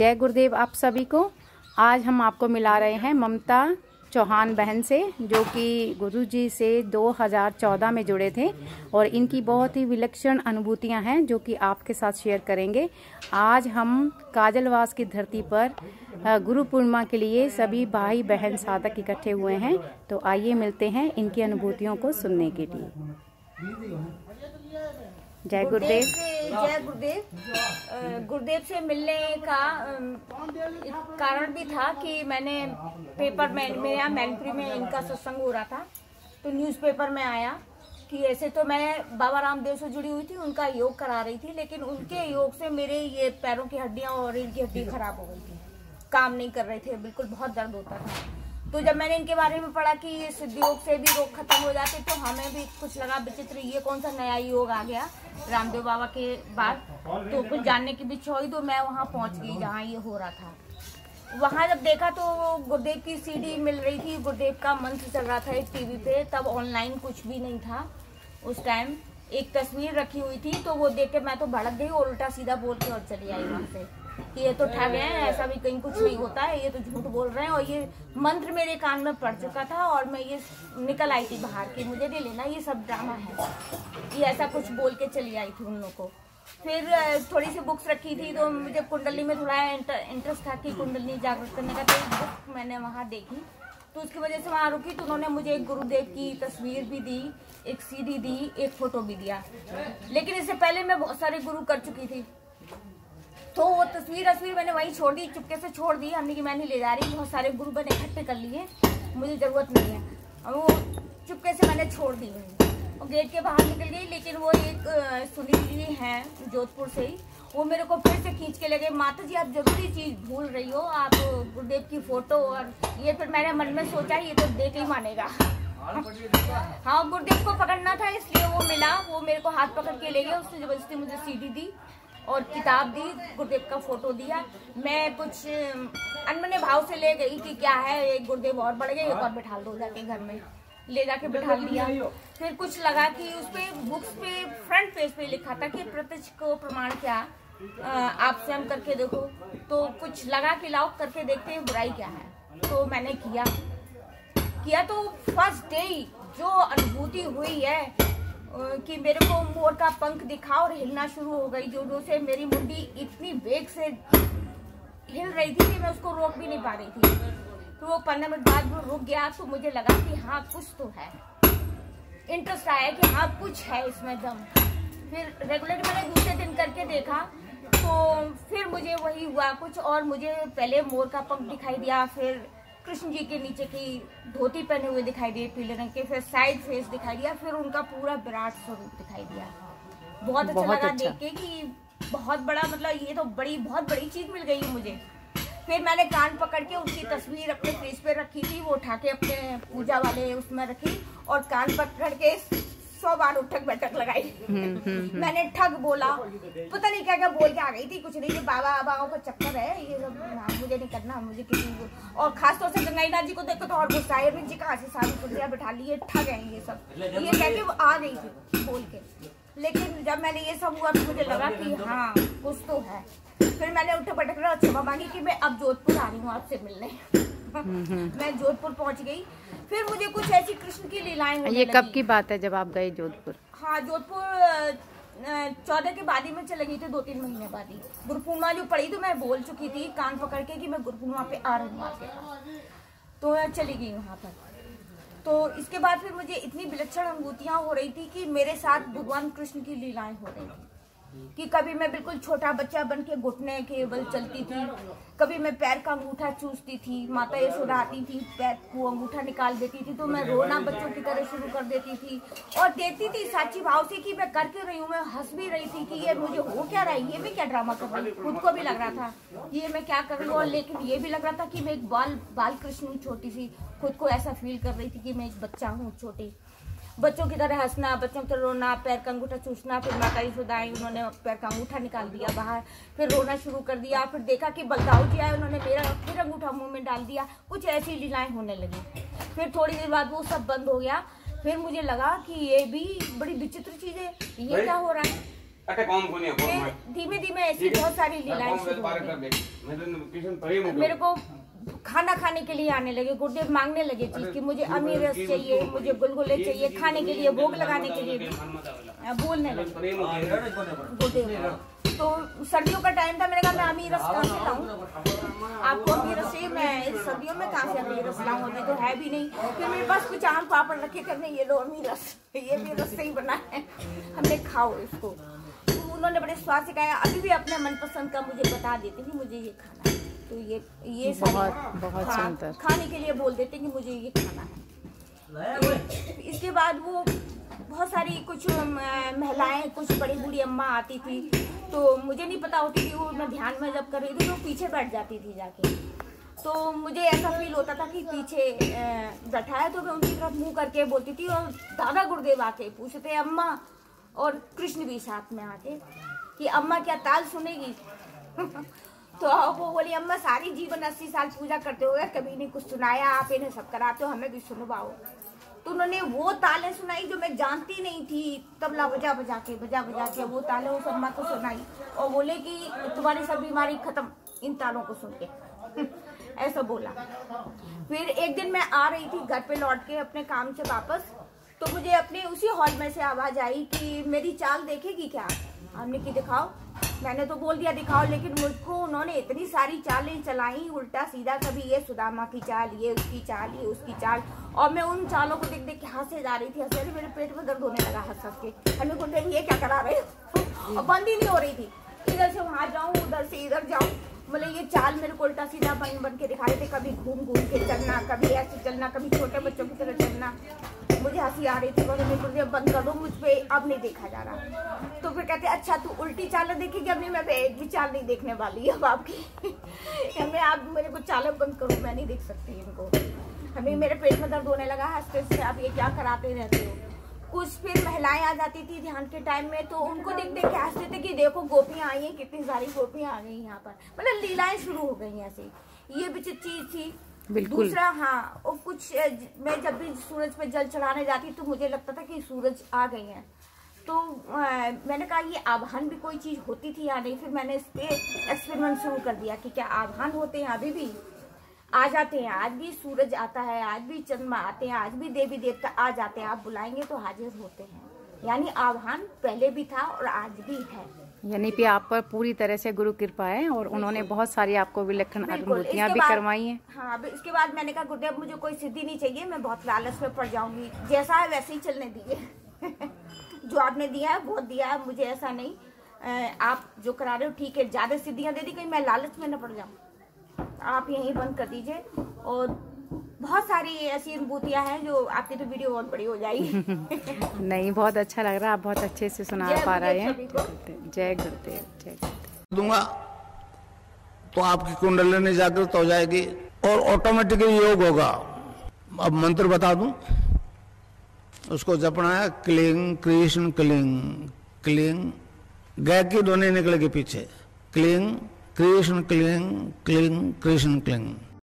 जय गुरुदेव आप सभी को। आज हम आपको मिला रहे हैं ममता चौहान बहन से, जो कि गुरुजी से 2014 में जुड़े थे और इनकी बहुत ही विलक्षण अनुभूतियां हैं जो कि आपके साथ शेयर करेंगे। आज हम काजलवास की धरती पर गुरु पूर्णिमा के लिए सभी भाई बहन साधक इकट्ठे हुए हैं, तो आइए मिलते हैं इनकी अनुभूतियों को सुनने के लिए। जय गुरुदेव। जय गुरुदेव। गुरुदेव से मिलने का कारण भी था कि मैंने पेपर में, मेरे यहाँ मैनपुरी में इनका सत्संग हो रहा था, तो न्यूज़पेपर में आया कि ऐसे तो मैं बाबा रामदेव से जुड़ी हुई थी, उनका योग करा रही थी, लेकिन उनके योग से मेरे ये पैरों की हड्डियां और इनकी हड्डी खराब हो गई थी, काम नहीं कर रहे थे, बिल्कुल बहुत दर्द होता था। तो जब मैंने इनके बारे में पढ़ा कि ये सिद्ध योग से भी रोग खत्म हो जाते, तो हमें भी कुछ लगा विचित्र, ये कौन सा नया योग आ गया रामदेव बाबा के बाद। तो कुछ जानने की भी इच्छा हुई, तो मैं वहाँ पहुँच गई जहाँ ये हो रहा था। वहाँ जब देखा तो गुरुदेव की सीडी मिल रही थी, गुरुदेव का मंत्र चल रहा था एक टीवी पे, तब ऑनलाइन कुछ भी नहीं था उस टाइम। एक तस्वीर रखी हुई थी, तो वो देख के मैं तो भड़क गई और उल्टा सीधा बोल के और चली आई वहाँ से कि ये तो ठग हैं, ऐसा भी कहीं कुछ नहीं होता है, ये तो झूठ बोल रहे हैं। और ये मंत्र मेरे कान में पड़ चुका था और मैं ये निकल आई थी बाहर कि मुझे नहीं लेना, ये सब ड्रामा है, ये ऐसा कुछ बोल के चली आई थी उन लोगों को। फिर थोड़ी सी बुक्स रखी थी, तो मुझे कुंडली में थोड़ा इंटरेस्ट था कि कुंडली जागृत करने का, तो एक बुक मैंने वहाँ देखी, तो उसकी वजह से वहाँ रुकी। तो उन्होंने मुझे एक गुरुदेव की तस्वीर भी दी, एक सीडी दी, एक फोटो भी दिया। लेकिन इससे पहले मैं बहुत सारे गुरु कर चुकी थी, तो वो तस्वीर मैंने वहीं छोड़ दी, चुपके से छोड़ दी। हमने कि मैं नहीं ले जा रही, बहुत सारे गुरु मैंने इकट्ठे कर लिए, मुझे जरूरत नहीं है, और वो चुपके से मैंने छोड़ दी वहीं और गेट के बाहर निकल गई। लेकिन वो एक सुनील जी हैं जोधपुर से ही, वो मेरे को फिर से खींच के लगे, माता जी आप जरूरी चीज भूल रही हो, आप गुरुदेव की फोटो और ये। फिर मैंने मन में सोचा ये तो देख ही मानेगा। हाँ, गुरुदेव को पकड़ना था, इसलिए वो मिला, वो मेरे को हाथ पकड़ के ले गया, उसने जबरदस्ती मुझे सीडी दी और किताब दी, गुरुदेव का फोटो दिया। मैं कुछ अनमने भाव से ले गई कि क्या है, एक गुरुदेव और बढ़ गए, एक और बिठा दो जाके घर में, ले जाके बिठा दिया। फिर कुछ लगा कि उस पे बुक्स पे फ्रंट पेज पे लिखा था कि प्रत्यक्ष को प्रमाण क्या, आप स्वयं करके देखो। तो कुछ लगा कि लाओ करके देखते हैं बुराई क्या है, तो मैंने किया। तो फर्स्ट डे जो अनुभूति हुई है कि मेरे को मोर का पंख दिखा और हिलना शुरू हो गई, जो से मेरी मुंडी इतनी वेग से हिल रही थी कि मैं उसको रोक भी नहीं पा रही थी। तो वो 15 मिनट बाद वो रुक गया, तो मुझे लगा कि हाँ कुछ तो है, इंटरेस्ट आया कि हाँ कुछ है इसमें दम। फिर रेगुलर मैंने दूसरे दिन करके देखा, तो फिर मुझे वही हुआ कुछ, और मुझे पहले मोर का पंख दिखाई दिया, फिर कृष्ण जी के नीचे की धोती पहने हुए दिखाई दिए पीले रंग के, फिर साइड फेस दिखाई दिया, फिर उनका पूरा विराट स्वरूप दिखाई दिया। बहुत अच्छा लगा देख के कि बहुत बड़ा, मतलब ये तो बहुत बड़ी चीज मिल गई है मुझे। फिर मैंने कान पकड़ के उनकी तस्वीर अपने फेस पे रखी थी, वो उठा के अपने पूजा वाले उसमें रखी और कान पकड़ के 100 बार उठक बैठक लगाई। मैंने ठग बोला, पता नहीं क्या क्या बोल के आ गई थी, कुछ नहीं, ये बाबाओं का चक्कर है, ये सब मुझे नहीं करना, मुझे किसी को, और खासतौर से गंगाईनाथ जी को देखो तो और गुस्सा है जी, कहाँ से सारी कुर्सियां बिठा ली, ये ठग है ये सब, ये कह के वो आ गई थी बोल के। लेकिन जब मैंने ये सब हुआ तो मुझे लगा कि हाँ कुछ तो है। फिर मैंने उठक बैठक और क्षमा मांगी कि मैं अब जोधपुर आ रही हूँ आपसे मिलने। मैं जोधपुर पहुंच गई। फिर मुझे कुछ ऐसी कृष्ण की लीलाएं होने लगी। ये कब की बात है जब आप गए जोधपुर? हाँ, जोधपुर 14 के बाद ही मैं चले गई थी, 2-3 महीने बाद ही। गुरु पूर्णिमा जो पड़ी तो मैं बोल चुकी थी कान पकड़ के कि मैं गुरु पूर्णिमा पे आ रही हूँ आपके पास, तो मैं चली गई वहाँ पर। तो इसके बाद फिर मुझे इतनी विलक्षण अनुभूतियां हो रही थी कि मेरे साथ भगवान कृष्ण की लीलाएं हो रही थी कि कभी मैं बिल्कुल छोटा बच्चा बन के घुटने के बल चलती थी, कभी मैं पैर का अंगूठा चूसती थी, माता यशोदा आती थी, पैर को अंगूठा निकाल देती थी, तो मैं रोना बच्चों की तरह शुरू कर देती थी और देखती थी साची भाव से कि मैं कर क्यों रही हूँ। मैं हंस भी रही थी कि ये मुझे हो क्या रहा है, ये मैं क्या ड्रामा कर रही हूँ, खुद को भी लग रहा था ये मैं क्या कर रही हूँ, और लेकिन ये भी लग रहा था कि मैं एक बाल कृष्ण हूँ, छोटी सी, खुद को ऐसा फील कर रही थी कि मैं एक बच्चा हूँ, छोटी बच्चों की तरह हंसना, बच्चों की तरह रोना, पैर का अंगूठा चूसना। फिर माता यशोदा आई, उन्होंने पैर का अंगूठा निकाल दिया बाहर, फिर रोना शुरू कर दिया। फिर देखा कि बलदाऊ जी आए, उन्होंने मेरा फिर अंगूठा मुंह में डाल दिया। कुछ ऐसी लीलाएं होने लगी। फिर थोड़ी देर बाद वो सब बंद हो गया। फिर मुझे लगा कि ये भी बड़ी विचित्र चीज है, ये क्या हो रहा है। धीमे धीमे ऐसी बहुत सारी लीलाएं शुरू हो गई। मेरे को खाना खाने के लिए आने लगे, गुरुदेव मांगने लगे चीज कि मुझे अमीर रस चाहिए, मुझे गुलगुले चाहिए, खाने के लिए, भोग लगाने के लिए बोलने लगे गुरुदेव। तो सर्दियों का टाइम था, मैंने कहा मैं अमीर रस कहाँ से लाऊं, आपको अमीर रस चाहिए, मैं इस सर्दियों में कहाँ से अमीर रस लाऊं, अभी तो है भी नहीं। फिर मेरे पास कुछ आम पापड़ रखे करने, ये लो अमीर रस, ये भी रस से ही बना है, हमने खाओ इसको। तो उन्होंने बड़े स्वाद से कहा, अभी भी अपने मनपसंद का मुझे बता देते कि मुझे ये खाना है, तो ये बहुत सुंदर खाने के लिए बोल देते कि मुझे ये खाना है। तो इसके बाद वो बहुत सारी कुछ महिलाएं, कुछ बड़ी बूढ़ी अम्मा आती थी, तो मुझे नहीं पता होती थी, वो मैं ध्यान में जब कर रही थी तो पीछे बैठ जाती थी जाके। तो मुझे ऐसा फील होता था कि पीछे बैठा है, तो मैं उनकी तरफ मुंह करके बोलती थी, और दादा गुरुदेव आके पूछते अम्मा, और कृष्ण भी साथ में आके कि अम्मा क्या ताल सुनेगी। तो वो बोली अम्मा सारी जीवन 80 साल पूजा करते हुए कभी नहीं कुछ सुनाया, आप इन्हें सब कराते हो, हमें भी सुनवाओ। तो उन्होंने वो तालें सुनाई जो मैं जानती नहीं थी, तबला बजा बजा के वो तालें उस अम्मा को सुनाई, और बोले कि तुम्हारी सब बीमारी खत्म इन तालों को सुन के। ऐसा बोला। फिर एक दिन मैं आ रही थी घर पे लौट के अपने काम से वापस, तो मुझे अपने उसी हॉल में से आवाज आई कि मेरी चाल देखेगी क्या। हमने की दिखाओ, मैंने तो बोल दिया दिखाओ, लेकिन मुझको उन्होंने इतनी सारी चालें चलाई उल्टा सीधा, कभी ये सुदामा की चाल, ये उसकी चाल, ये उसकी चाल, और मैं उन चालों को देख देख के हंसे जा रही थी, हंसे रही, मेरे पेट में दर्द होने लगा हंस हंस के। हमें गुरुदेव ये क्या करा रहे हो, और बंद ही नहीं हो रही थी, इधर से वहां जाऊं, उधर से इधर जाऊं, मतलब ये चाल मेरे को उल्टा सीधा बन के दिखा रहे थे, कभी घूम घूम के चलना, कभी ऐसे चलना, कभी छोटे बच्चों की तरह चलना। मुझे हंसी आ रही थी, मुझे बंद कर दो, मुझ पे अब नहीं देखा जा रहा। तो फिर कहते अच्छा तू उल्टी चालें देखेगी, अब नहीं, मैं एक भी चाल नहीं देखने वाली अब आपकी। हमें आप मेरे को चालें बंद करो, मैं नहीं देख सकती इनको। हमें मेरे पेट में दर्द होने लगा हंसते से, आप ये क्या कराते रहते हो। कुछ फिर महिलाएं आ जाती थी ध्यान के टाइम में, तो उनको देख देख के हंसते थे कि देखो गोपियां आई हैं, कितनी सारी गोपियां आ गई यहाँ पर, मतलब लीलाएं शुरू हो गई ऐसे। ये भी चीज थी। दूसरा हाँ, और कुछ मैं जब भी सूरज पे जल चढ़ाने जाती तो मुझे लगता था कि सूरज आ गई है, तो मैंने कहा ये आभान भी कोई चीज होती थी या नहीं। फिर मैंने इस पे एक्सपेरिमेंट शुरू कर दिया कि क्या आभान होते हैं, अभी भी आ जाते हैं, आज भी सूरज आता है, आज भी चंद्रमा आते हैं, आज भी देवी देवता आ जाते हैं, आप बुलाएंगे तो हाजिर होते हैं। यानी आह्वान पहले भी था और आज भी है। यानी कि आप पर पूरी तरह से गुरु कृपा है, और उन्होंने बहुत सारी आपको विलक्षण अनुभूतियां भी करवाई हैं। हाँ, इसके बाद मैंने कहा गुरुदेव मुझे कोई सिद्धि नहीं चाहिए, मैं बहुत लालच में पड़ जाऊंगी, जैसा है वैसे ही चलने दीजिए। जो आपने दिया है बहुत दिया है, मुझे ऐसा नहीं, आप जो करा रहे हो ठीक है, ज्यादा सिद्धियां दे दी, कहीं मैं लालच में न पड़ जाऊँ, आप यहीं बंद कर दीजिए। और बहुत सारी ऐसी अनुभूतियां हैं जो आपकी तो वीडियो बहुत बड़ी हो जाएगी। नहीं, बहुत अच्छा लग रहा है, आप बहुत अच्छे से सुना पा रहे हैं। जय गुरुदेव, जय गुरुदेव। दूंगा तो आपकी कुंडलिनी जागृत हो जाएगी और ऑटोमेटिकली योग होगा। अब मंत्र बता दूं, उसको जपना है क्लिंग कृष्ण क्लिंग क्लिंग, गाय की ध्वनि निकलेगी पीछे, cling Krishna cling cling Krishna cling.